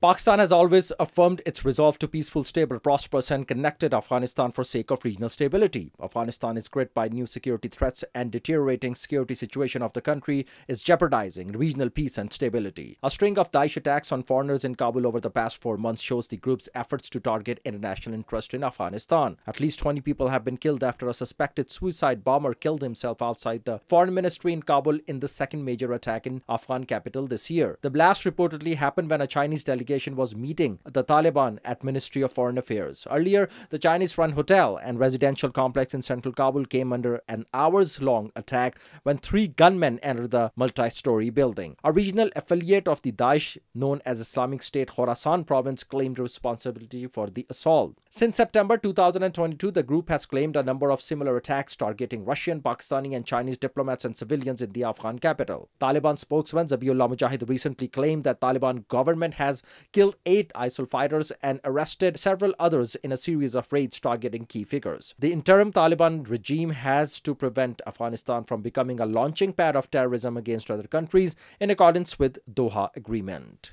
Pakistan has always affirmed its resolve to peaceful, stable, prosperous and connected Afghanistan for sake of regional stability. Afghanistan is gripped by new security threats and deteriorating security situation of the country is jeopardizing regional peace and stability. A string of Daesh attacks on foreigners in Kabul over the past 4 months shows the group's efforts to target international interest in Afghanistan. At least 20 people have been killed after a suspected suicide bomber killed himself outside the foreign ministry in Kabul in the second major attack in Afghan capital this year. The blast reportedly happened when a Chinese delegation was meeting the Taliban at Ministry of Foreign Affairs. Earlier, the Chinese-run hotel and residential complex in central Kabul came under an hours-long attack when 3 gunmen entered the multi-story building. A regional affiliate of the Daesh known as Islamic State Khorasan province claimed responsibility for the assault. Since September 2022, the group has claimed a number of similar attacks targeting Russian, Pakistani and Chinese diplomats and civilians in the Afghan capital. Taliban spokesman Zabiullah Mujahid recently claimed that Taliban government has killed 8 ISIL fighters and arrested several others in a series of raids targeting key figures. The interim Taliban regime has to prevent Afghanistan from becoming a launching pad of terrorism against other countries in accordance with Doha Agreement.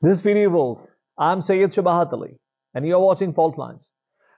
This is PD World. I'm SYED and you're watching Fault Lines.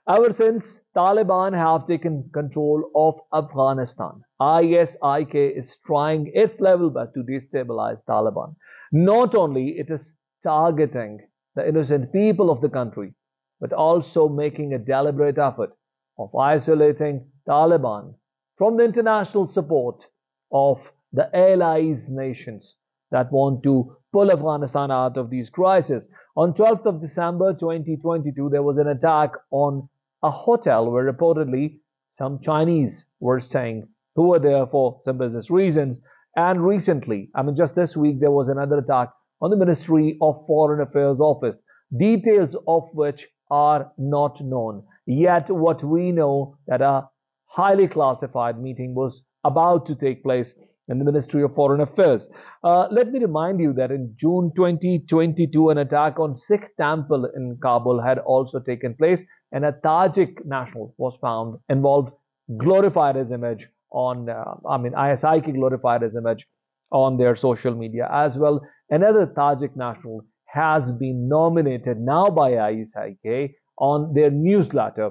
Ever since Taliban have taken control of Afghanistan, ISIK is trying its level best to destabilize Taliban. Not only it is targeting the innocent people of the country, but also making a deliberate effort of isolating Taliban from the international support of the allies nations that want to pull Afghanistan out of these crises. On 12th of December 2022, there was an attack on a hotel where reportedly some Chinese were staying who were there for some business reasons. And recently, just this week, there was another attack on the Ministry of Foreign Affairs office, details of which are not known. Yet what we know that a highly classified meeting was about to take place in the Ministry of Foreign Affairs. Let me remind you that in June 2022, an attack on Sikh temple in Kabul had also taken place, and a Tajik national was found involved, glorified his image on, ISIK glorified his image on their social media as well. Another Tajik national has been nominated now by ISIK on their newsletter,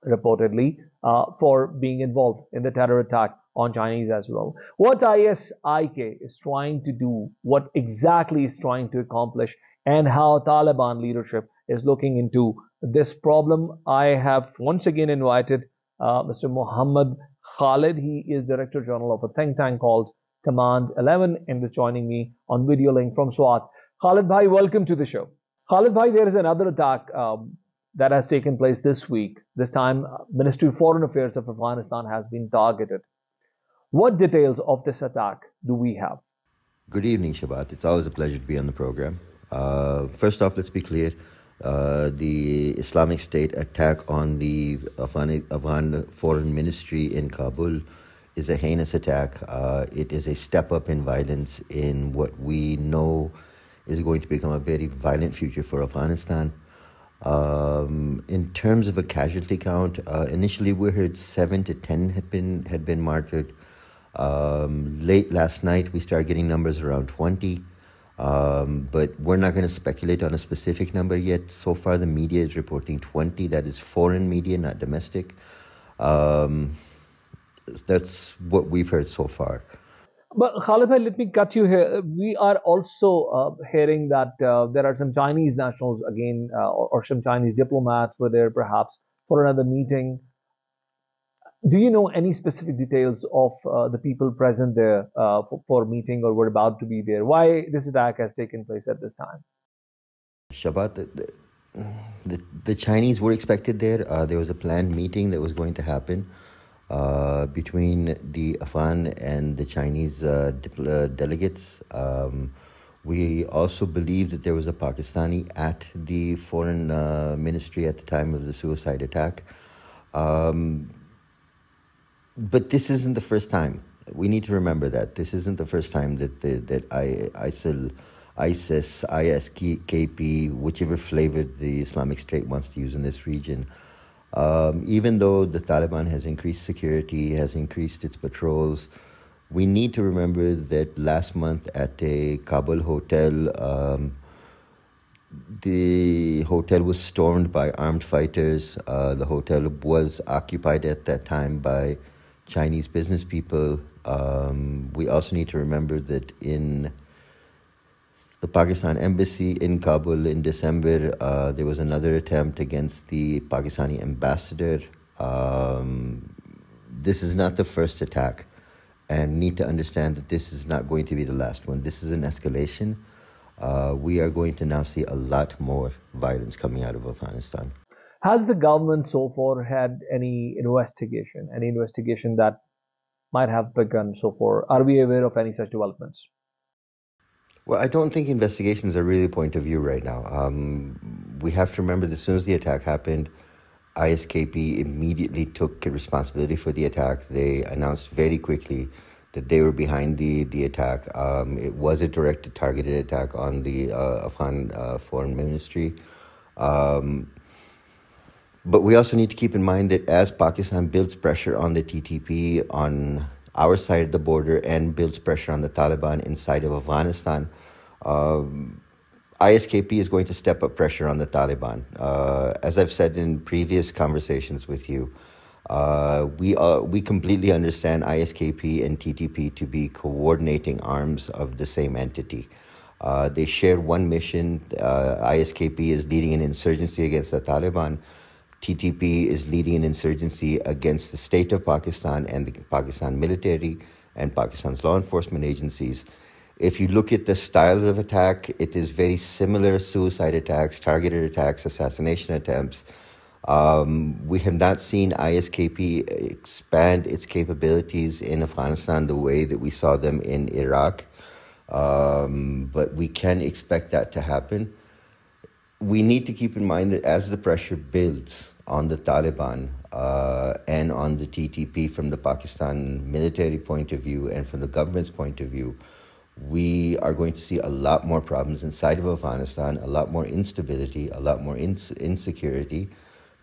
reportedly, for being involved in the terror attack on Chinese as well. What ISIK is trying to do, what exactly is trying to accomplish, and how Taliban leadership is looking into this problem, I have once again invited Mr. Muhammad Khalid. He is Director General of a think tank called Command 11 and is joining me on video link from SWAT. Khalid Bhai, welcome to the show. Khalid Bhai, there is another attack that has taken place this week. This time, Ministry of Foreign Affairs of Afghanistan has been targeted. What details of this attack do we have? Good evening, Shabat. It's always a pleasure to be on the program. First off, let's be clear. The Islamic State attack on the Afghan Foreign Ministry in Kabul is a heinous attack. It is a step up in violence in what we know is going to become a very violent future for Afghanistan. In terms of a casualty count, initially we heard 7 to 10 had been martyred. Late last night we started getting numbers around 20. But we're not going to speculate on a specific number yet. So far, the media is reporting 20. That is foreign media, not domestic. That's what we've heard so far. But Khalid, let me cut you here. We are also hearing that there are some Chinese nationals again, or some Chinese diplomats were there perhaps for another meeting. Do you know any specific details of the people present there for meeting or were about to be there? Why this attack has taken place at this time? Shabat, the Chinese were expected there. There was a planned meeting that was going to happen between the Afghan and the Chinese delegates. We also believe that there was a Pakistani at the foreign ministry at the time of the suicide attack. But this isn't the first time. We need to remember that. This isn't the first time that ISIL, ISIS, ISKP, whichever flavor the Islamic State wants to use in this region, even though the Taliban has increased security, has increased its patrols, we need to remember that last month at a Kabul hotel, The hotel was stormed by armed fighters. The hotel was occupied at that time by Chinese business people. We also need to remember that in the Pakistan embassy in Kabul in December, there was another attempt against the Pakistani ambassador. This is not the first attack, and need to understand that this is not going to be the last one. This is an escalation. We are going to now see a lot more violence coming out of Afghanistan. Has the government so far had any investigation that might have begun so far? Are we aware of any such developments? Well, I don't think investigations are really point of view right now. We have to remember that as soon as the attack happened, ISKP immediately took responsibility for the attack. They announced very quickly that they were behind the attack. It was a directed, targeted attack on the Afghan Foreign Ministry. But we also need to keep in mind that as Pakistan builds pressure on the TTP on our side of the border and builds pressure on the Taliban inside of Afghanistan, ISKP is going to step up pressure on the Taliban. As I've said in previous conversations with you, we completely understand ISKP and TTP to be coordinating arms of the same entity. They share one mission. ISKP is leading an insurgency against the Taliban. TTP is leading an insurgency against the state of Pakistan and the Pakistan military and Pakistan's law enforcement agencies. If you look at the styles of attack, it is very similar: suicide attacks, targeted attacks, assassination attempts. We have not seen ISKP expand its capabilities in Afghanistan the way that we saw them in Iraq, but we can expect that to happen. We need to keep in mind that as the pressure builds on the Taliban and on the TTP from the Pakistan military point of view and from the government's point of view, we are going to see a lot more problems inside of Afghanistan, a lot more instability, a lot more insecurity,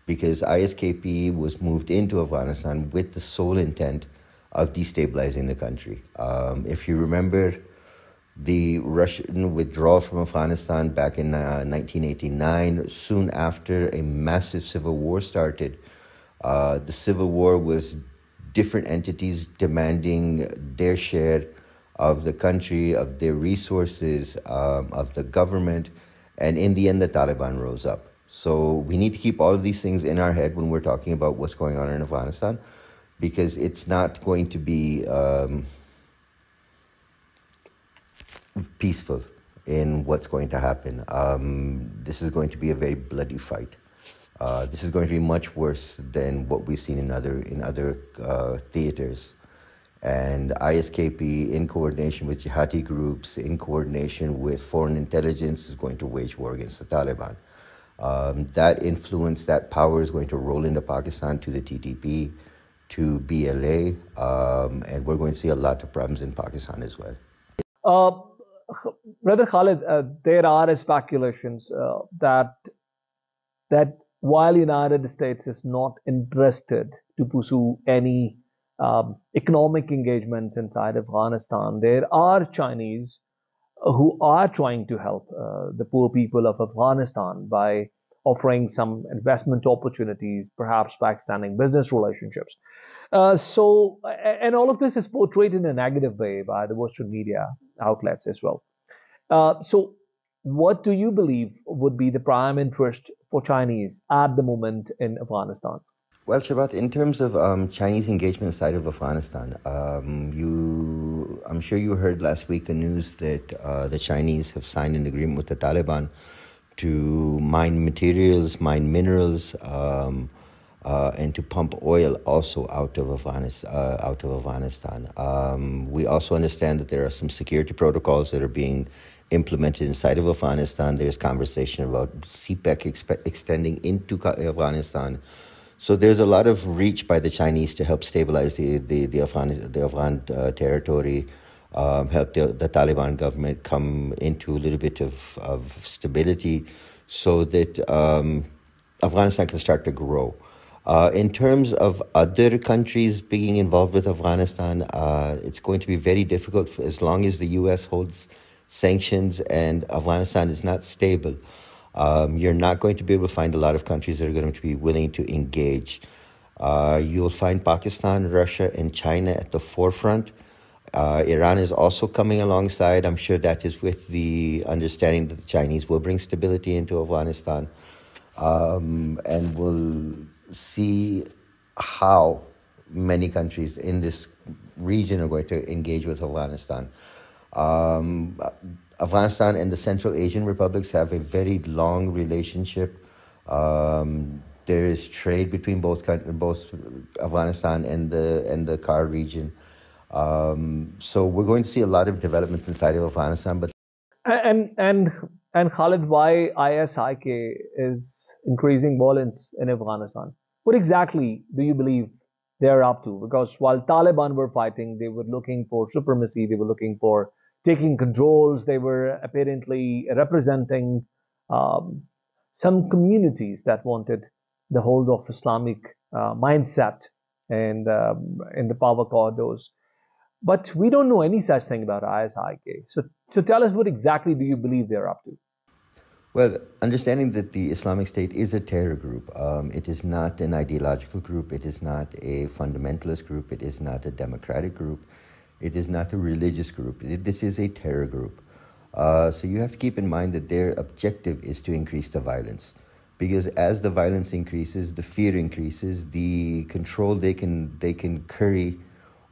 because ISKP was moved into Afghanistan with the sole intent of destabilizing the country. If you remember the Russian withdrawal from Afghanistan back in 1989, soon after a massive civil war started. The civil war was different entities demanding their share of the country, of their resources, of the government, and in the end, the Taliban rose up. So we need to keep all of these things in our head when we're talking about what's going on in Afghanistan, because it's not going to be peaceful in what's going to happen. This is going to be a very bloody fight. This is going to be much worse than what we've seen in other theaters. And ISKP, in coordination with jihadi groups, in coordination with foreign intelligence, is going to wage war against the Taliban. That influence, that power is going to roll into Pakistan, to the TTP, to BLA, and we're going to see a lot of problems in Pakistan as well. Brother Khalid, there are speculations that while United States is not interested to pursue any economic engagements inside Afghanistan, there are Chinese who are trying to help the poor people of Afghanistan by offering some investment opportunities, perhaps by extending business relationships. And all of this is portrayed in a negative way by the Western media outlets as well. So what do you believe would be the prime interest for Chinese at the moment in Afghanistan? Well, Shabat, in terms of Chinese engagement inside of Afghanistan, I'm sure you heard last week the news that the Chinese have signed an agreement with the Taliban to mine materials, mine minerals, and to pump oil also out of Afghanistan. We also understand that there are some security protocols that are being implemented inside of Afghanistan. There's conversation about CPEC extending into Afghanistan. So there's a lot of reach by the Chinese to help stabilize the Afghan territory, help the Taliban government come into a little bit of stability so that Afghanistan can start to grow. In terms of other countries being involved with Afghanistan, it's going to be very difficult as long as the U.S. holds sanctions and Afghanistan is not stable. You're not going to be able to find a lot of countries that are going to be willing to engage. You'll find Pakistan, Russia, and China at the forefront. Iran is also coming alongside. I'm sure that is with the understanding that the Chinese will bring stability into Afghanistan, and we'll see how many countries in this region are going to engage with Afghanistan. Afghanistan and the Central Asian republics have a very long relationship. There is trade between both Afghanistan and the CAR region. So we're going to see a lot of developments inside of Afghanistan. But and Khalid, why ISIK is increasing violence in Afghanistan? What exactly do you believe they're up to? Because while Taliban were fighting, they were looking for supremacy, they were looking for taking controls, they were apparently representing um, some communities that wanted the hold of Islamic mindset and in the power corridors. But we don't know any such thing about ISIK. So tell us, what exactly do you believe they're up to? well, understanding that the Islamic State is a terror group, it is not an ideological group, it is not a fundamentalist group, it is not a democratic group, it is not a religious group. This is a terror group. So you have to keep in mind that their objective is to increase the violence. Because as the violence increases, the fear increases, the control they can curry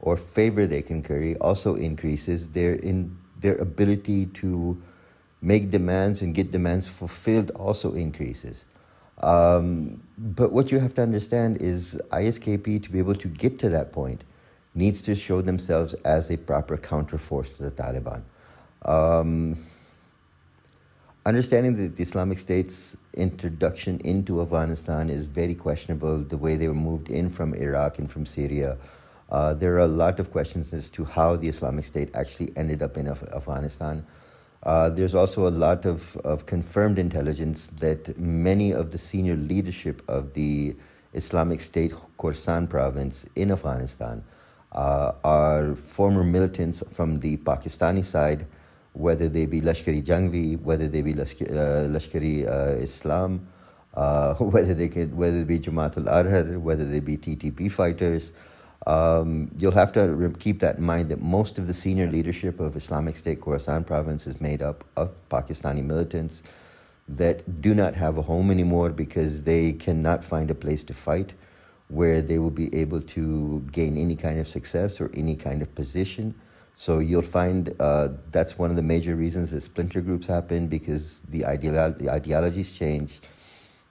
or favor they can curry also increases. Their ability to make demands and get demands fulfilled also increases. But what you have to understand is ISKP, to be able to get to that point, needs to show themselves as a proper counterforce to the Taliban. Understanding that the Islamic State's introduction into Afghanistan is very questionable, the way they were moved in from Iraq and from Syria. There are a lot of questions as to how the Islamic State actually ended up in Afghanistan. There's also a lot of confirmed intelligence that many of the senior leadership of the Islamic State Khorasan province in Afghanistan are former militants from the Pakistani side, whether they be Lashkari Jangvi, whether they be Lashkari Islam, whether they be Jamaat al-Arhar, whether they be TTP fighters. You'll have to keep that in mind, that most of the senior leadership of Islamic State Khorasan province is made up of Pakistani militants that do not have a home anymore because they cannot find a place to fight where they will be able to gain any kind of success or any kind of position. So you'll find that's one of the major reasons that splinter groups happen, because the ideologies change,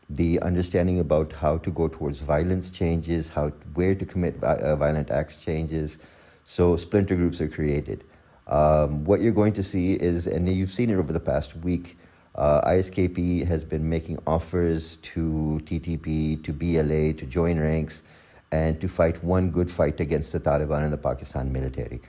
the understanding about how to go towards violence changes, where to commit violent acts changes. So splinter groups are created. What you're going to see is, and you've seen it over the past week, ISKP has been making offers to TTP, to BLA, to join ranks, and to fight one good fight against the Taliban and the Pakistan military.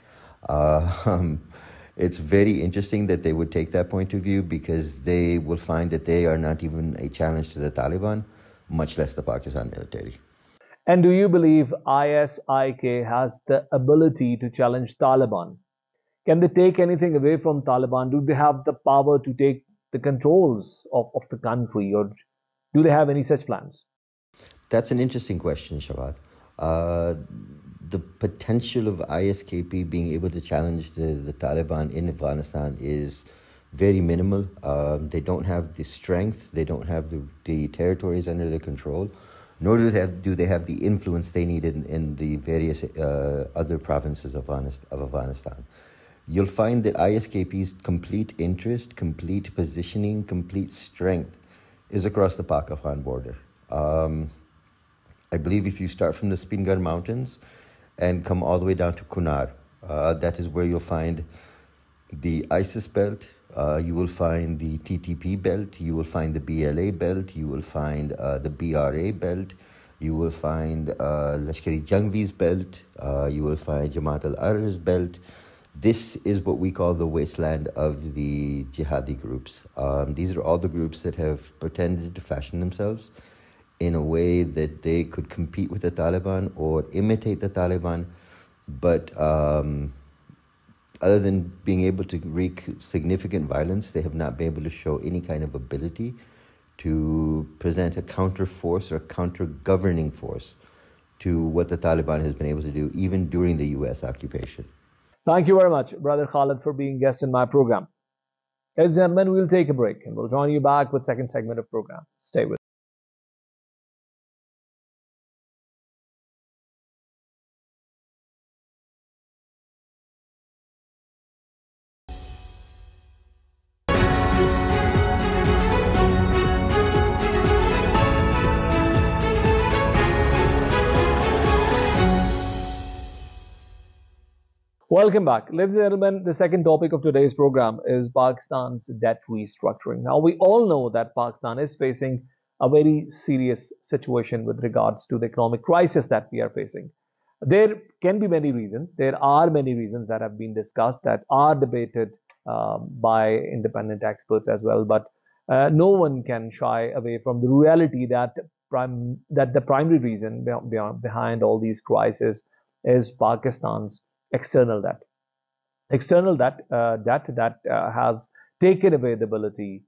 It's very interesting that they would take that point of view, because they will find that they are not even a challenge to the Taliban, much less the Pakistan military. And do you believe ISIK has the ability to challenge Taliban? Can they take anything away from Taliban? Do they have the power to take the controls of the country, or do they have any such plans? That's an interesting question, Shabbat. The potential of ISKP being able to challenge the Taliban in Afghanistan is very minimal. They don't have the strength, they don't have the territories under their control, nor do they have the influence they need in the various other provinces of Afghanistan. You'll find that ISKP's complete interest, complete positioning, complete strength is across the Pak-Afghan border. I believe if you start from the Spingar Mountains and come all the way down to Kunar, that is where you'll find the ISIS belt, you will find the TTP belt, you will find the BLA belt, you will find the BRA belt, you will find Lashkari Jangvi's belt, you will find Jamaat al-Arhar's belt. This is what we call the wasteland of the jihadi groups. These are all the groups that have pretended to fashion themselves in a way that they could compete with the Taliban or imitate the Taliban, but other than being able to wreak significant violence, they have not been able to show any kind of ability to present a counter force or a counter governing force to what the Taliban has been able to do even during the US occupation. Thank you very much, Brother Khalid, for being guest in my program. Ladies and gentlemen, we'll take a break and we'll join you back with second segment of program. Stay with us. Welcome back. Ladies and gentlemen, the second topic of today's program is Pakistan's debt restructuring. Now, we all know that Pakistan is facing a very serious situation with regards to the economic crisis that we are facing. There can be many reasons. There are many reasons that have been discussed that are debated by independent experts as well. But no one can shy away from the reality that the primary reason behind all these crises is Pakistan's external debt. External debt that has taken away the ability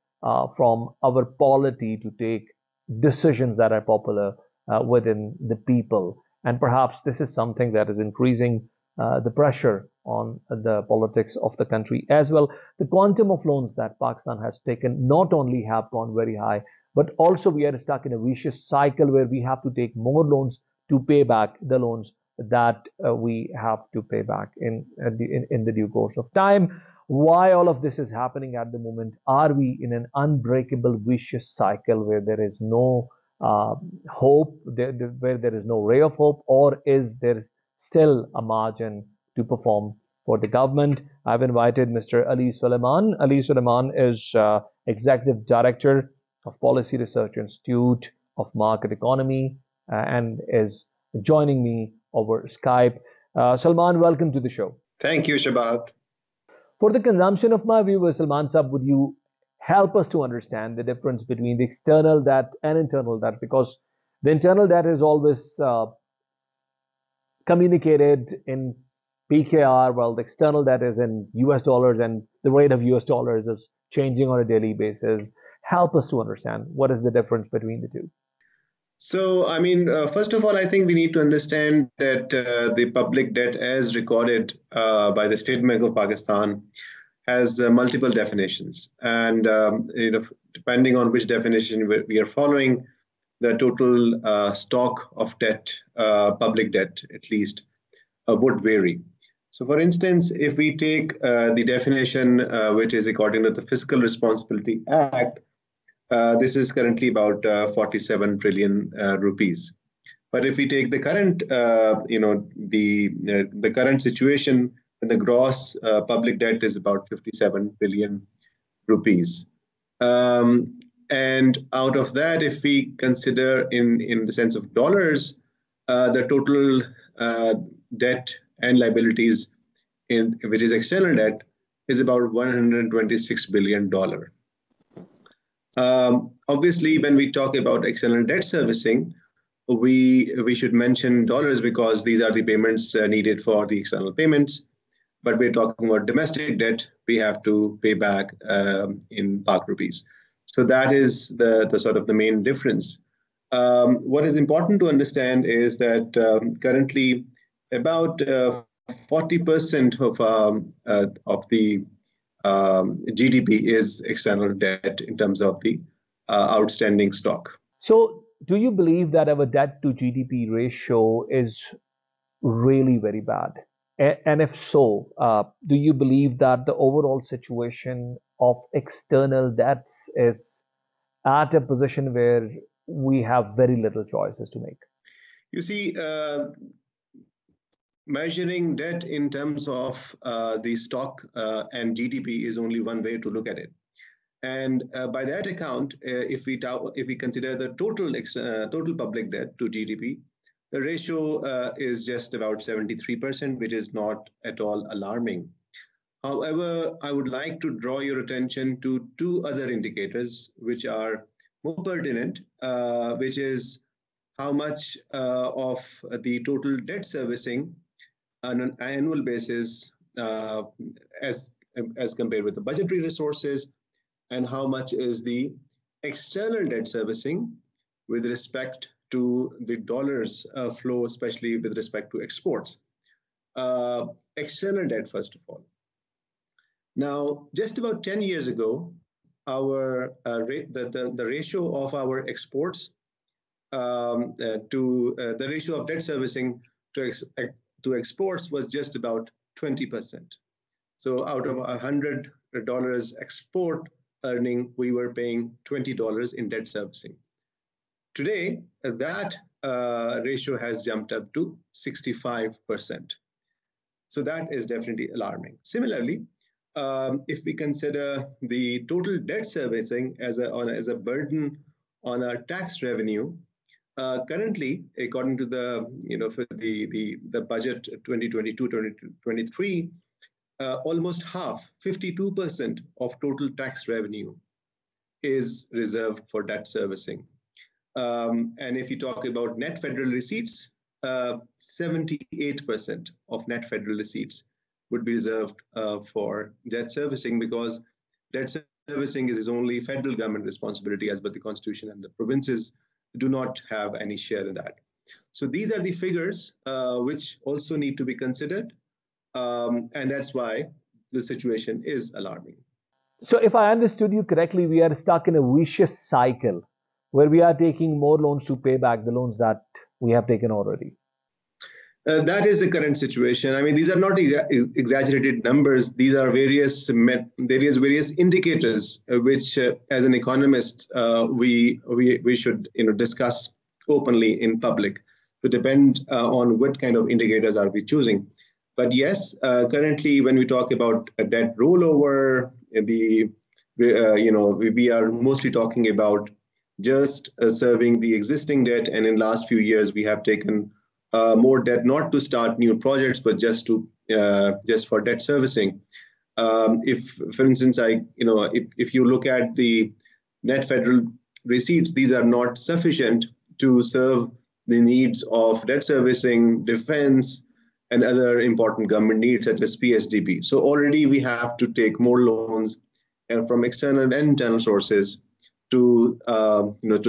from our polity to take decisions that are popular within the people. And perhaps this is something that is increasing the pressure on the politics of the country as well. The quantum of loans that Pakistan has taken not only have gone very high, but also we are stuck in a vicious cycle where we have to take more loans to pay back the loans that we have to pay back in the due course of time. Why all of this is happening at the moment? Are we in an unbreakable vicious cycle where there is no hope, where there is no ray of hope, or is there still a margin to perform for the government? I've invited Mr. Ali Suleiman. Ali Suleiman is Executive Director of Policy Research Institute of Market Economy and is joining me over Skype. Salman, welcome to the show. Thank you, Shabahat. For the consumption of my viewers, Salman Sab, would you help us to understand the difference between the external debt and internal debt? Because the internal debt is always communicated in PKR, while the external debt is in US dollars, and the rate of US dollars is changing on a daily basis. Help us to understand what is the difference between the two. So, first of all, I think we need to understand that the public debt as recorded by the State Bank of Pakistan has multiple definitions. And, depending on which definition we are following, the total stock of debt, public debt at least, would vary. So, for instance, if we take the definition which is according to the Fiscal Responsibility Act, this is currently about 47 trillion rupees. But if we take the current, the current situation, the gross public debt is about 57 billion rupees. And out of that, if we consider in the sense of dollars, the total debt and liabilities, which is external debt, is about $126 billion. Obviously, when we talk about external debt servicing, we should mention dollars because these are the payments needed for the external payments. But we're talking about domestic debt, we have to pay back in Pak rupees. So that is the sort of the main difference. What is important to understand is that currently about 40% of the GDP is external debt in terms of the outstanding stock. So, do you believe that our debt to GDP ratio is really very bad? And if so, do you believe that the overall situation of external debts is at a position where we have very little choices to make? You see, measuring debt in terms of the stock and GDP is only one way to look at it. And by that account, if we consider the total public debt to GDP, the ratio is just about 73%, which is not at all alarming. However, I would like to draw your attention to two other indicators which are more pertinent, which is how much of the total debt servicing on an annual basis as compared with the budgetary resources, and how much is the external debt servicing with respect to the dollars flow, especially with respect to exports. External debt, first of all. Now, just about 10 years ago, the ratio of our exports the ratio of debt servicing to exports was just about 20%. So out of $100 export earning, we were paying $20 in debt servicing. Today, that ratio has jumped up to 65%. So that is definitely alarming. Similarly, if we consider the total debt servicing as a burden on our tax revenue, currently, according to for the budget 2022-2023, almost half, 52% of total tax revenue is reserved for debt servicing. And if you talk about net federal receipts, 78% of net federal receipts would be reserved for debt servicing, because debt servicing is only federal government responsibility as per the Constitution, and the provinces do not have any share in that. So these are the figures which also need to be considered, and that's why the situation is alarming. So if I understood you correctly, we are stuck in a vicious cycle where we are taking more loans to pay back the loans that we have taken already. That is the current situation. I mean, these are not exaggerated numbers. These are various indicators which, as an economist, we should discuss openly in public. To depend on what kind of indicators are we choosing. But yes, currently, when we talk about a debt rollover, we are mostly talking about just serving the existing debt. And in last few years, we have taken more debt, not to start new projects, but just for debt servicing. If, for instance, if you look at the net federal receipts, these are not sufficient to serve the needs of debt servicing, defense, and other important government needs such as PSDB. So already we have to take more loans from external and internal sources to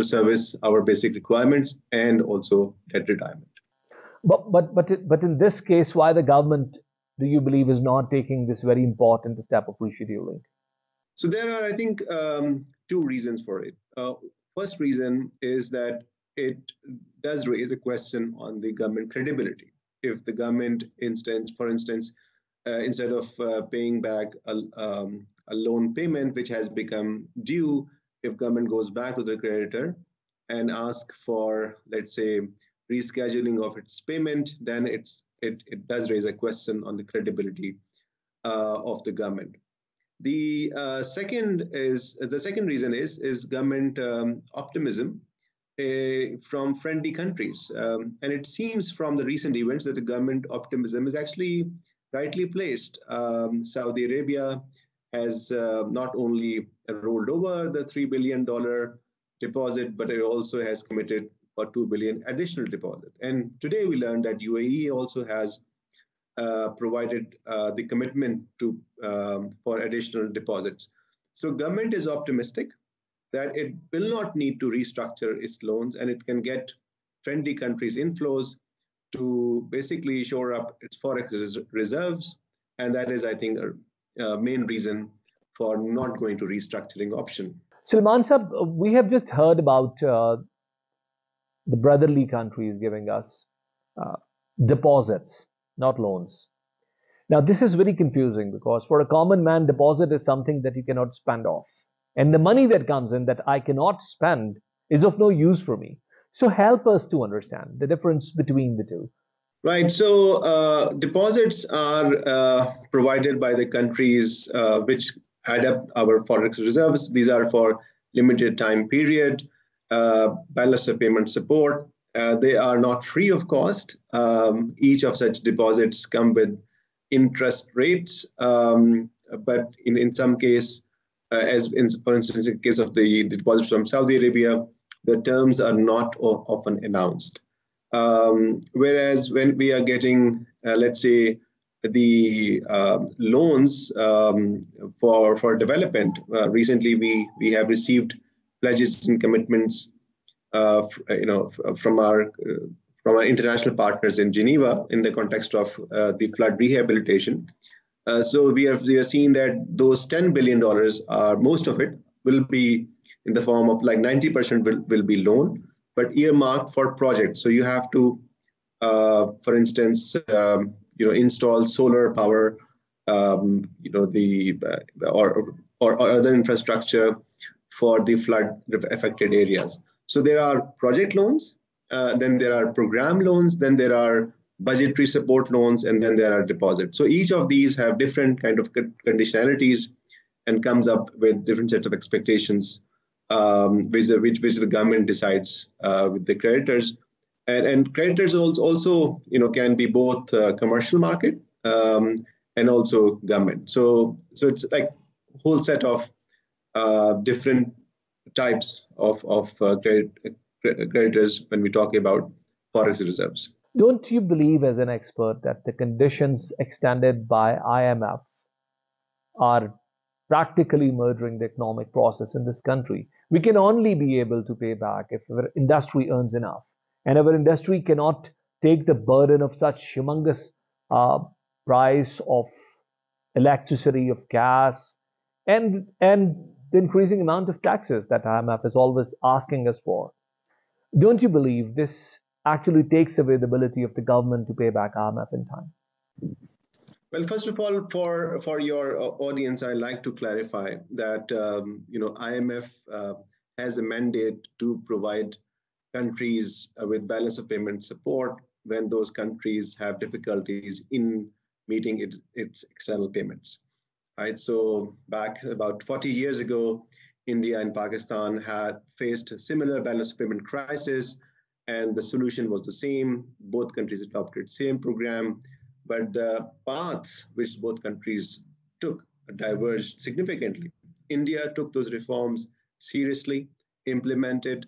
service our basic requirements and also debt retirement. But in this case, why the government, do you believe, is not taking this very important step of rescheduling? So there are, I think, two reasons for it. First reason is that it does raise a question on the government credibility. If the government, for instance, instead of paying back a loan payment which has become due, if government goes back to the creditor and asks for, let's say, rescheduling of its payment, then it does raise a question on the credibility of the government. The second reason is government optimism from friendly countries, and it seems from the recent events that the government optimism is actually rightly placed. Saudi Arabia has not only rolled over the $3 billion deposit, but it also has committed for $2 billion additional deposit. And today we learned that UAE also has provided the commitment for additional deposits. So government is optimistic that it will not need to restructure its loans, and it can get friendly countries inflows to basically shore up its forex reserves. And that is, I think, a main reason for not going to restructuring option. Salman Sahab, we have just heard about the brotherly countries giving us deposits, not loans. Now, this is very confusing because for a common man, deposit is something that you cannot spend off. And the money that comes in that I cannot spend is of no use for me. So help us to understand the difference between the two. Right. So deposits are provided by the countries which add up our forex reserves. These are for limited time period, balance of payment support. They are not free of cost. Each of such deposits come with interest rates, but in some case, for instance, in case of the deposits from Saudi Arabia, the terms are not often announced. Whereas when we are getting, let's say, the loans for development, recently we have received pledges and commitments, from our international partners in Geneva in the context of the flood rehabilitation. So we are seeing that those $10 billion are, most of it will be in the form of, like, 90% will be loan, but earmarked for projects. So you have to, for instance, install solar power, the or other infrastructure for the flood affected areas. So there are project loans, then there are program loans, then there are budgetary support loans, and then there are deposits. So each of these have different kind of conditionalities and comes up with different set of expectations, which the government decides with the creditors. And creditors also can be both commercial market and also government. So it's like a whole set of different types of creditors when we talk about forex reserves. Don't you believe, as an expert, that the conditions extended by IMF are practically murdering the economic process in this country? We can only be able to pay back if our industry earns enough, and our industry cannot take the burden of such humongous price of electricity, of gas, and the increasing amount of taxes that IMF is always asking us for. Don't you believe this actually takes away the ability of the government to pay back IMF in time? Well, first of all, for your audience, I'd like to clarify that IMF has a mandate to provide countries with balance of payment support when those countries have difficulties in meeting its external payments. Right. So back about 40 years ago, India and Pakistan had faced a similar balance of payment crisis, and the solution was the same. Both countries adopted same program, but the paths which both countries took diverged significantly. India took those reforms seriously, implemented,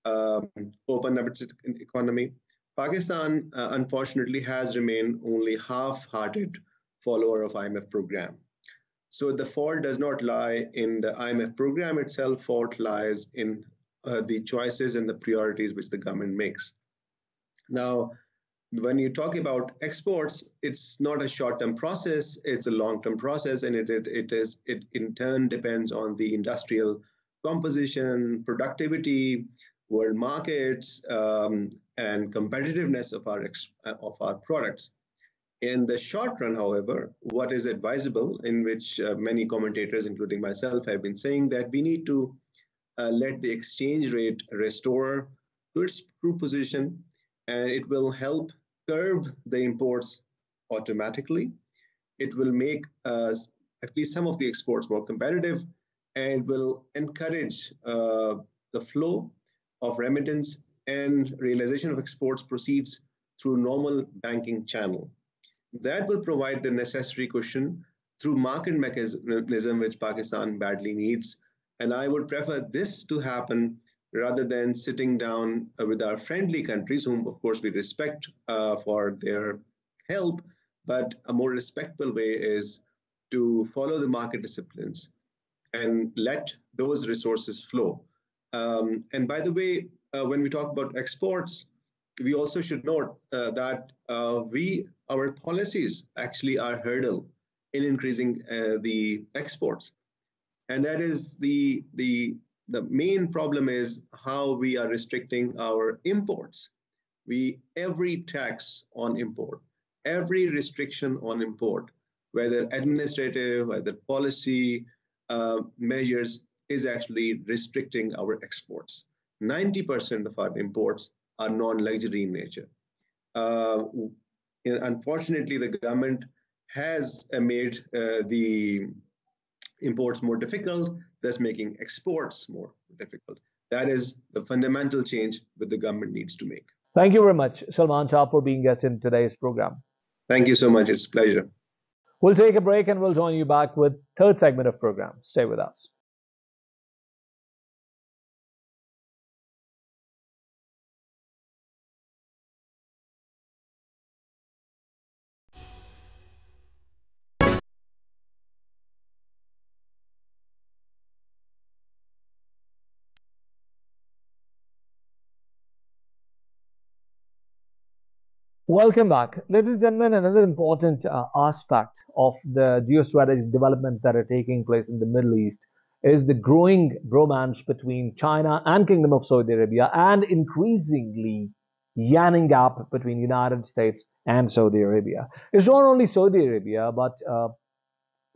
opened up its economy. Pakistan, unfortunately, has remained only half-hearted follower of IMF program. So the fault does not lie in the IMF program itself. Fault lies in the choices and the priorities which the government makes. Now, when you talk about exports, it's not a short-term process; it's a long-term process, and it in turn depends on the industrial composition, productivity, world markets, and competitiveness of our products. In the short run, however, what is advisable, in which many commentators, including myself, have been saying, that we need to let the exchange rate restore to its true position, and it will help curb the imports automatically. It will make at least some of the exports more competitive, and will encourage the flow of remittance and realization of exports proceeds through normal banking channel. That will provide the necessary cushion through market mechanism, which Pakistan badly needs. And I would prefer this to happen rather than sitting down with our friendly countries, whom, of course, we respect for their help. But a more respectful way is to follow the market disciplines and let those resources flow. And by the way, when we talk about exports, we also should note that our policies actually are a hurdle in increasing the exports. And that is the main problem is how we are restricting our imports. Every tax on import, every restriction on import, whether administrative, whether policy measures, is actually restricting our exports. 90% of our imports are non-luxury in nature. Unfortunately, the government has made the imports more difficult, thus making exports more difficult. That is the fundamental change that the government needs to make. Thank you very much, Salman Shah, for being guest in today's program. Thank you so much. It's a pleasure. We'll take a break and we'll join you back with third segment of program. Stay with us. Welcome back. Ladies and gentlemen, another important aspect of the geostrategic developments that are taking place in the Middle East is the growing bromance between China and Kingdom of Saudi Arabia and increasingly yanning gap between United States and Saudi Arabia. It's not only Saudi Arabia, but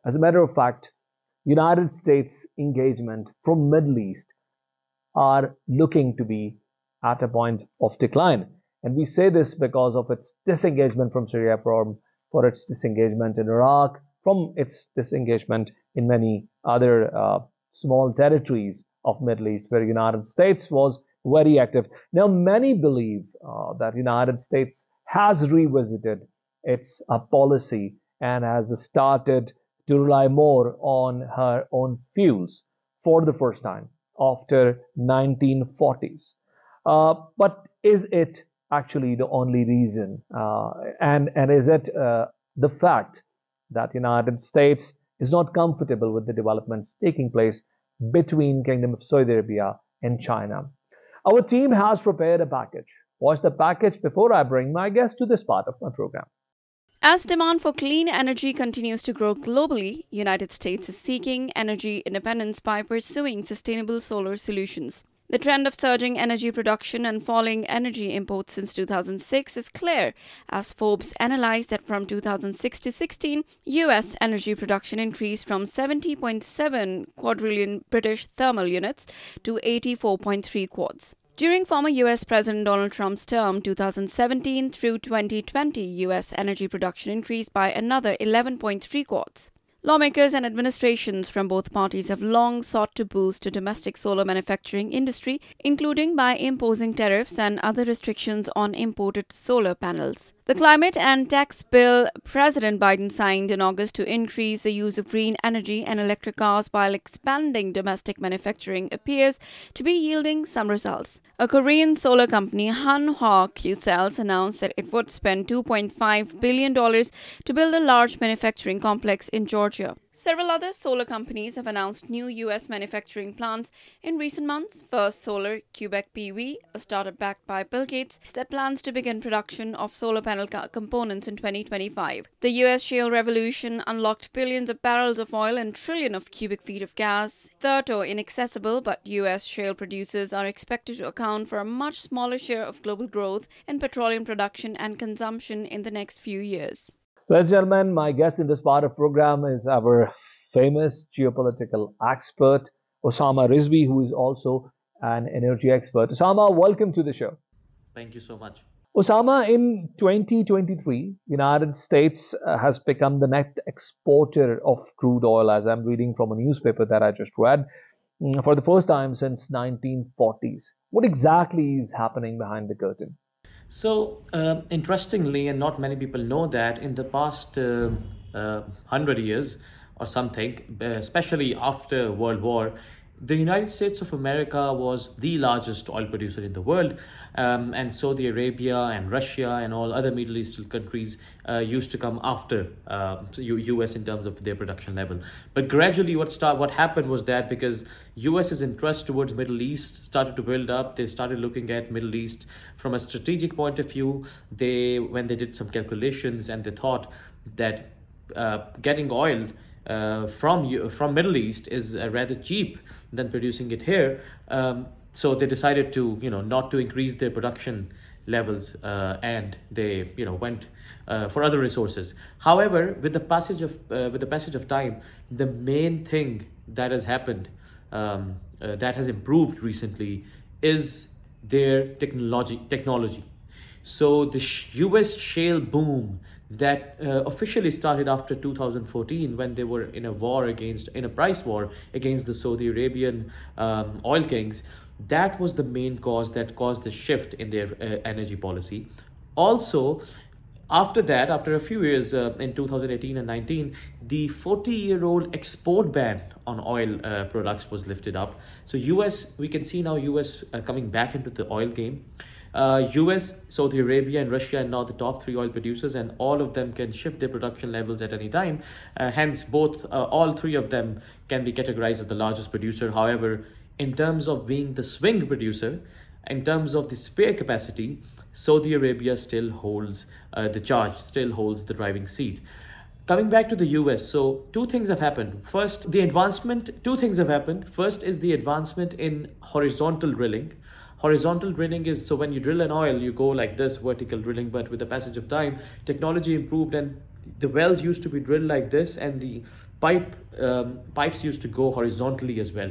as a matter of fact, United States engagement from Middle East are looking to be at a point of decline. And we say this because of its disengagement from Syria, for its disengagement in Iraq, from its disengagement in many other small territories of Middle East where United States was very active. Now, many believe that United States has revisited its policy and has started to rely more on her own fuels for the first time after 1940s. But is it actually the only reason? And is it the fact that United States is not comfortable with the developments taking place between Kingdom of Saudi Arabia and China? Our team has prepared a package. Watch the package before I bring my guest to this part of my program. As demand for clean energy continues to grow globally, United States is seeking energy independence by pursuing sustainable solar solutions. The trend of surging energy production and falling energy imports since 2006 is clear, as Forbes analyzed that from 2006 to 16, US energy production increased from 70.7 quadrillion British thermal units to 84.3 quads. During former US President Donald Trump's term 2017 through 2020, US energy production increased by another 11.3 quads. Lawmakers and administrations from both parties have long sought to boost the domestic solar manufacturing industry, including by imposing tariffs and other restrictions on imported solar panels. The climate and tax bill President Biden signed in August to increase the use of green energy and electric cars while expanding domestic manufacturing appears to be yielding some results. A Korean solar company, Hanwha Q-Cells, announced that it would spend $2.5 billion to build a large manufacturing complex in Georgia. Several other solar companies have announced new U.S. manufacturing plants in recent months. First Solar, Quebec PV, a startup backed by Bill Gates, that plans to begin production of solar panel components in 2025. The U.S. shale revolution unlocked billions of barrels of oil and trillions of cubic feet of gas. Third, inaccessible, but U.S. shale producers are expected to account for a much smaller share of global growth in petroleum production and consumption in the next few years. Ladies and gentlemen, my guest in this part of the program is our famous geopolitical expert, Osama Rizvi, who is also an energy expert. Osama, welcome to the show. Thank you so much. Osama, in 2023, United States has become the net exporter of crude oil, as I'm reading from a newspaper that I just read, for the first time since 1940s. What exactly is happening behind the curtain? So, interestingly, and not many people know that in the past 100 years or something, especially after World War, the United States of America was the largest oil producer in the world, and Saudi Arabia and Russia and all other Middle Eastern countries used to come after US in terms of their production level. But gradually what happened was that because US's interest towards Middle East started to build up, they started looking at Middle East from a strategic point of view. When they did some calculations and they thought that getting oil from Middle East is rather cheap than producing it here. So they decided to not to increase their production levels and they went for other resources. However, with the passage of time, the main thing that has happened that has improved recently is their technology. So the US shale boom that officially started after 2014 when they were in a price war against the Saudi Arabian oil kings. That was the main cause that caused the shift in their energy policy. Also, after that, after a few years in 2018 and 19, the 40-year-old export ban on oil products was lifted up. So we can see now US coming back into the oil game. US, Saudi Arabia and Russia are now the top 3 oil producers, and all of them can shift their production levels at any time. Hence, all 3 of them can be categorized as the largest producer. However, in terms of being the swing producer, in terms of the spare capacity, Saudi Arabia still holds the charge, still holds the driving seat. Coming back to the US, so two things have happened. First, the advancement, two things have happened. First is the advancement in horizontal drilling. Horizontal drilling is, so when you drill an oil, you go like this, vertical drilling, but with the passage of time, technology improved and the wells used to be drilled like this, and the pipes used to go horizontally as well.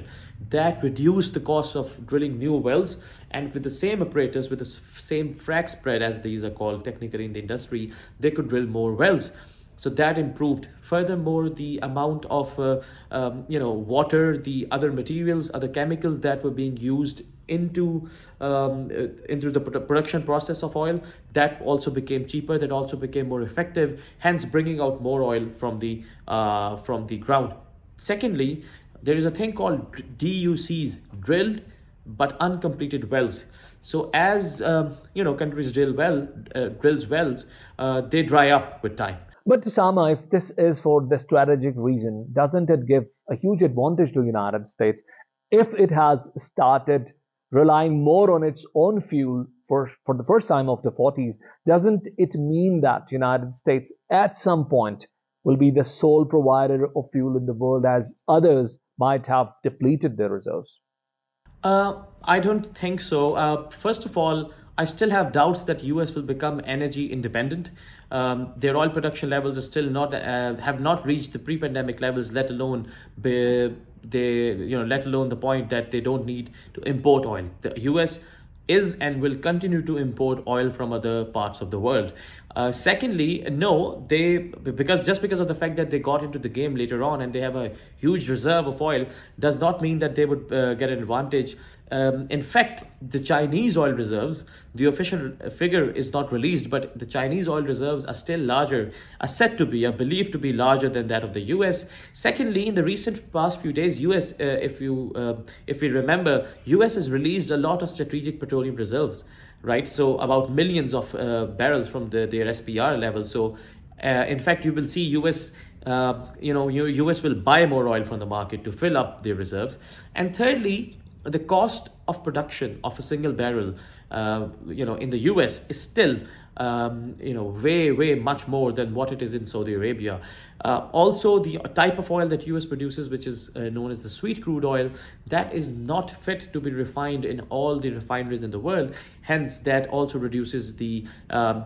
That reduced the cost of drilling new wells, and with the same apparatus, with the same frac spread, as these are called technically in the industry, they could drill more wells. So that improved. Furthermore, the amount of water, the other materials, other chemicals that were being used into the production process of oil, that also became cheaper, that also became more effective, hence bringing out more oil from the ground. Secondly, there is a thing called DUCs, drilled but uncompleted wells. So as countries drills wells, they dry up with time. But Osama, if this is for the strategic reason, doesn't it give a huge advantage to the United States if it has started relying more on its own fuel for the first time of the 40s? Doesn't it mean that United States at some point will be the sole provider of fuel in the world, as others might have depleted their reserves? I don't think so. First of all, I still have doubts that US will become energy independent. Their oil production levels are still not have not reached the pre-pandemic levels, let alone let alone the point that they don't need to import oil. The US is and will continue to import oil from other parts of the world. Secondly, no, because of the fact that they got into the game later on and they have a huge reserve of oil, does not mean that they would get an advantage. In fact, the Chinese oil reserves, the official figure is not released, but the Chinese oil reserves are still larger, are believed to be larger than that of the US. Secondly, in the recent past few days, US, if we remember, US has released a lot of strategic petroleum reserves, right? So about millions of barrels from their SPR level. So in fact, you will see US US will buy more oil from the market to fill up their reserves. And thirdly, the cost of production of a single barrel, in the US is still, way much more than what it is in Saudi Arabia. Also, the type of oil that US produces, which is known as the sweet crude oil, that is not fit to be refined in all the refineries in the world. Hence, that also reduces the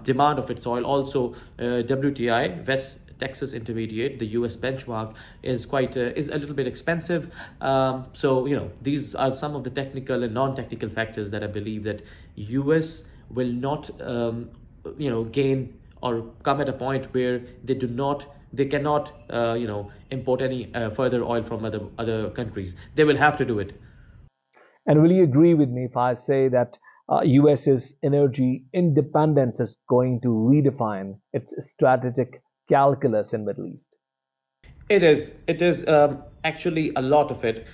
demand of its oil. Also, WTI, West Texas Intermediate, the US benchmark, is a little bit expensive. So these are some of the technical and non-technical factors that I believe that US will not gain or come at a point where they cannot import any further oil from other countries. They will have to do it. And will you agree with me if I say that US's energy independence is going to redefine its strategic calculus in Middle East? It is actually a lot of it.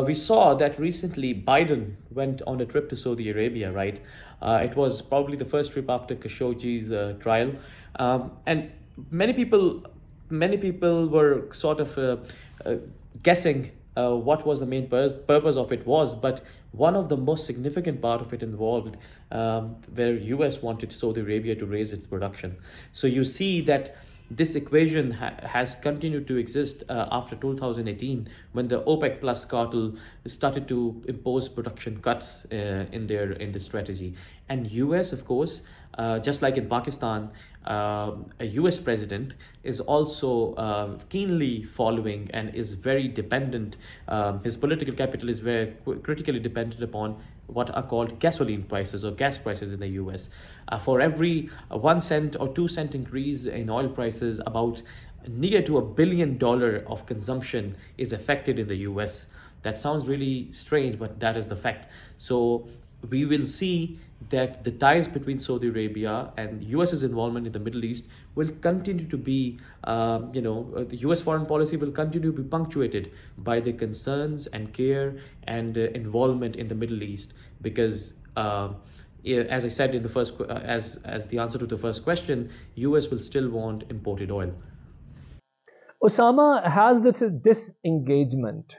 We saw that recently Biden went on a trip to Saudi Arabia, right? It was probably the first trip after Khashoggi's trial. And many people were sort of guessing what was the main purpose of it was, but one of the most significant part of it involved where US wanted Saudi Arabia to raise its production. So you see that this equation has continued to exist after 2018, when the OPEC plus cartel started to impose production cuts in the strategy. And US, of course, just like in Pakistan, a US president is also keenly following and is very dependent. His political capital is very critically dependent upon what are called gasoline prices or gas prices in the US. For every 1 cent or 2 cent increase in oil prices, about near to $1 billion of consumption is affected in the US. That sounds really strange, but that is the fact. So we will see that the ties between Saudi Arabia and US's involvement in the Middle East will continue to be, the US foreign policy will continue to be punctuated by the concerns and care and involvement in the Middle East, because as I said in the first, as the answer to the first question, US will still want imported oil. Osama, has this disengagement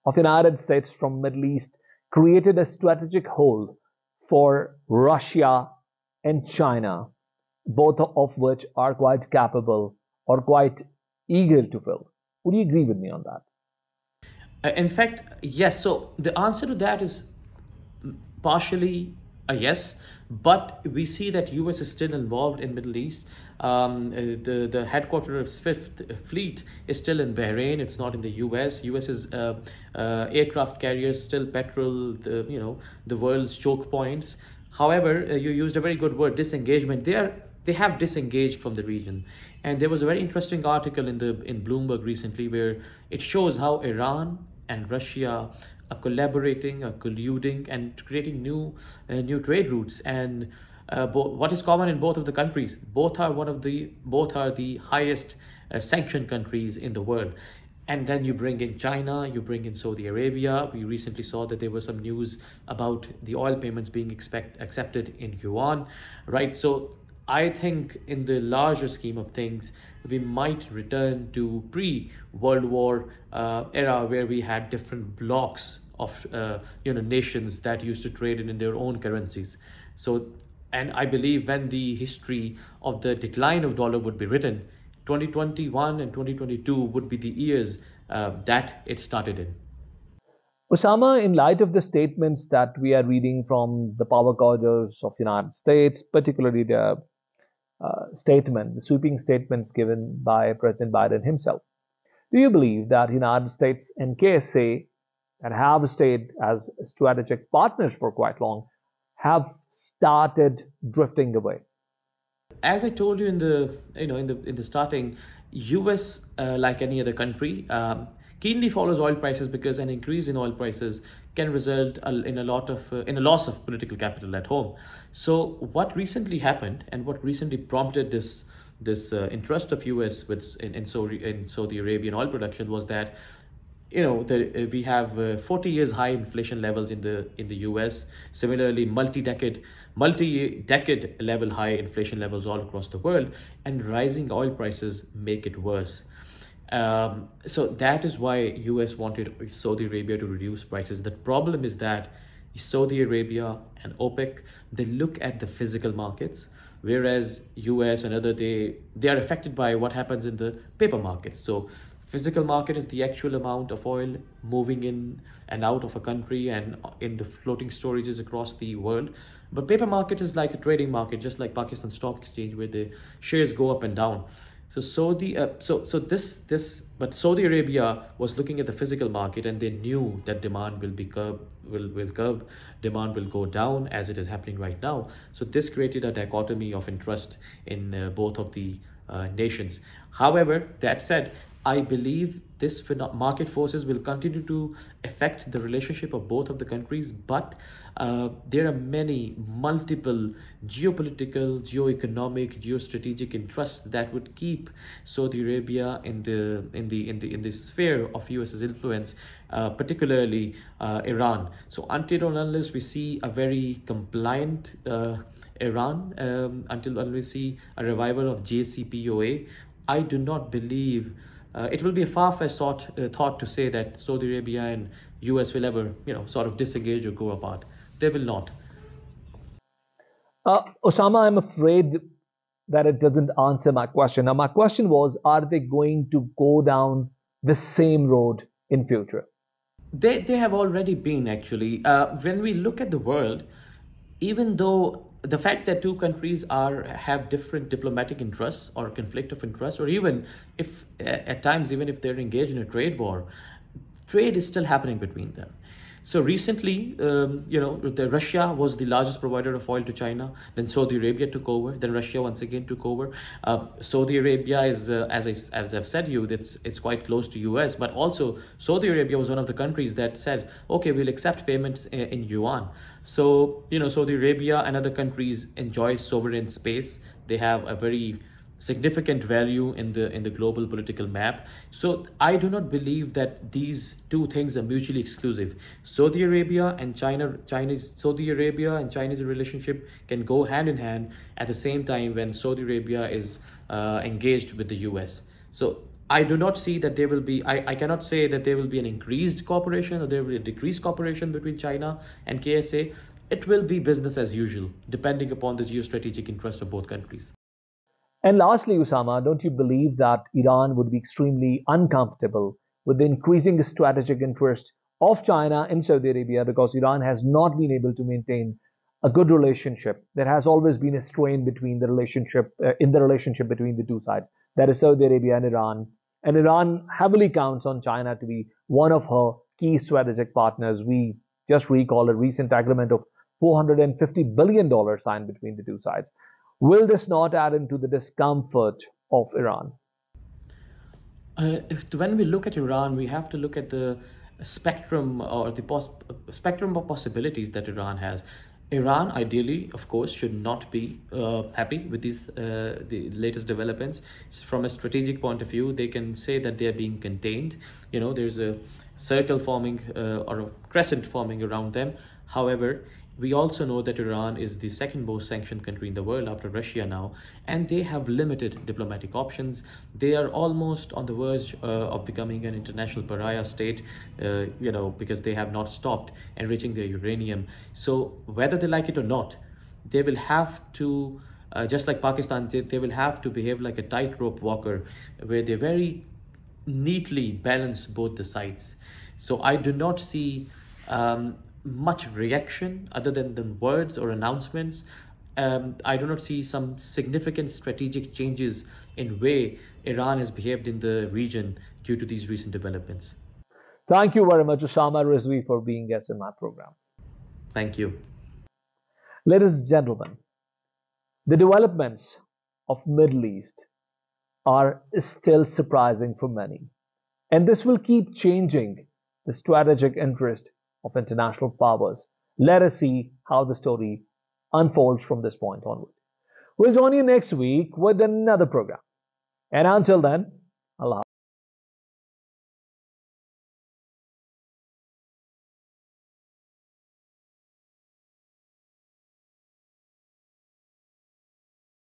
of United States from Middle East created a strategic hole for Russia and China, both of which are quite capable or quite eager to fill. Would you agree with me on that? In fact, yes. So the answer to that is partially a yes, but we see that US is still involved in Middle East. The headquarters of Fifth Fleet is still in Bahrain. It's not in the US. US's aircraft carriers still petrol the world's choke points. However, you used a very good word, disengagement. They have disengaged from the region, and there was a very interesting article in Bloomberg recently where it shows how Iran and Russia are collaborating, are colluding, and creating new trade routes. And what is common in both of the countries? Both are the highest sanctioned countries in the world. And then you bring in China, you bring in Saudi Arabia. We recently saw that there was some news about the oil payments being accepted in yuan, right? So I think in the larger scheme of things, we might return to pre-World War era where we had different blocks of nations that used to trade in their own currencies. So, and I believe when the history of the decline of dollar would be written, 2021 and 2022 would be the years that it started in. Osama, in light of the statements that we are reading from the power corridors of United States, particularly the the sweeping statements given by President Biden himself, do you believe that United States and KSA, that have stayed as strategic partners for quite long, have started drifting away? As I told you in the starting, US like any other country keenly follows oil prices because an increase in oil prices can result in a loss of political capital at home. So what recently happened and what recently prompted this interest of US in Saudi Arabian oil production was that we have 40 years high inflation levels in the US. Similarly, multi-decade level high inflation levels all across the world, and rising oil prices make it worse. So that is why US wanted Saudi Arabia to reduce prices. The problem is that Saudi Arabia and OPEC, they look at the physical markets, whereas US and they are affected by what happens in the paper markets. So physical market is the actual amount of oil moving in and out of a country and in the floating storages across the world. But paper market is like a trading market, just like Pakistan Stock Exchange, where the shares go up and down. So but Saudi Arabia was looking at the physical market, and they knew that demand will curb, demand will go down as it is happening right now. So this created a dichotomy of interest in both of the nations. However, that said, I believe this market forces will continue to affect the relationship of both of the countries, but there are multiple geopolitical, geoeconomic, geostrategic interests that would keep Saudi Arabia in the sphere of US's influence, particularly Iran. So until and unless we see a very compliant Iran, until we see a revival of JCPOA, I do not believe it will be a far-fetched thought to say that Saudi Arabia and US will ever, sort of disengage or go apart. They will not. Osama, I'm afraid that it doesn't answer my question. Now, my question was, are they going to go down the same road in future? They have already been, actually. When we look at the world, even though the fact that two countries have different diplomatic interests or conflict of interest, or even if at times, even if they're engaged in a trade war, trade is still happening between them. So recently, Russia was the largest provider of oil to China. Then Saudi Arabia took over. Then Russia once again took over. Saudi Arabia is, as I've said to you, it's quite close to US. But also, Saudi Arabia was one of the countries that said, okay, we'll accept payments in yuan. So Saudi Arabia and other countries enjoy sovereign space. They have a very significant value in the global political map. So I do not believe that these two things are mutually exclusive. Saudi Arabia and Saudi Arabia and Chinese relationship can go hand in hand at the same time when Saudi Arabia is engaged with the US. So I do not see that there will be, I cannot say that there will be an increased cooperation or there will be a decreased cooperation between China and KSA. it will be business as usual, depending upon the geostrategic interest of both countries. And lastly, Usama, don't you believe that Iran would be extremely uncomfortable with the increasing strategic interest of China in Saudi Arabia, because Iran has not been able to maintain a good relationship? There has always been a strain between the relationship in the relationship between the two sides, that is Saudi Arabia and Iran heavily counts on China to be one of her key strategic partners. We just recall a recent agreement of $450 billion signed between the two sides. Will this not add into the discomfort of Iran? When we look at Iran, we have to look at the spectrum or the spectrum of possibilities that Iran has. Iran, ideally, of course, should not be happy with these the latest developments. From a strategic point of view, they can say that they are being contained. You know, there's a circle forming or a crescent forming around them. However, we also know that Iran is the second most sanctioned country in the world after Russia now, and they have limited diplomatic options. They are almost on the verge of becoming an international pariah state, you know, because they have not stopped enriching their uranium. So whether they like it or not, they will have to, just like Pakistan, they will have to behave like a tightrope walker, where they very neatly balance both the sides. So I do not see much reaction other than the words or announcements. I do not see some significant strategic changes in way Iran has behaved in the region due to these recent developments. Thank you very much, Osama Rizvi, for being guest in my program. Thank you. Ladies and gentlemen, the developments of Middle East are still surprising for many, and this will keep changing the strategic interest of international powers. Let us see how the story unfolds from this point onward. We'll join you next week with another program. And until then,